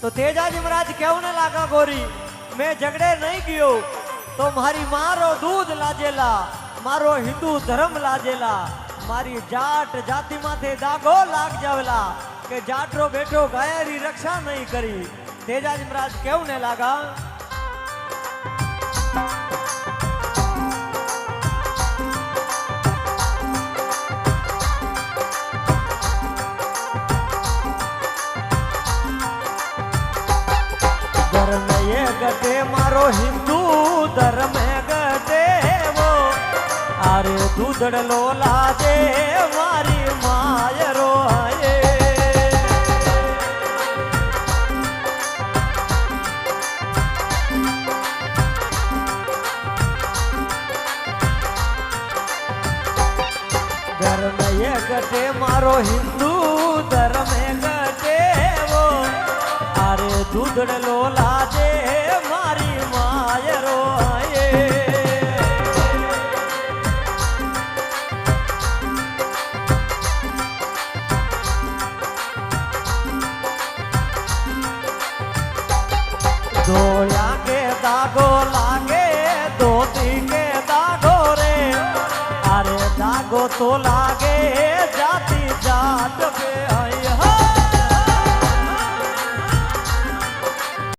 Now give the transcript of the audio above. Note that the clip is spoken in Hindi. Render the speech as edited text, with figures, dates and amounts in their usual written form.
तो तेजाजी महाराज कहने लगा गोरी मैं झगड़े नहीं गयो तो मारी मारो दूध लाजेला मारो हिंदू धर्म लाजेला मारी जाट जाति माथे दागो लाग जावेला के जाटरो बेटो गायरी रक्षा नहीं करी। तेजाजी महाराज कहने लगा धर्म ये गटे मारो हिंदू धर्म गटे वो अरे दूधड़ लोला दे मारी मायरो आए धर्म ये गटे मारो हिंदू धर्म गटे वो अरे दूधड़ लोला दे मारी मायरो आए धोया के दागो लागे धोती के दागो रे अरे दागो तो लागे जाति जाट पे आई हा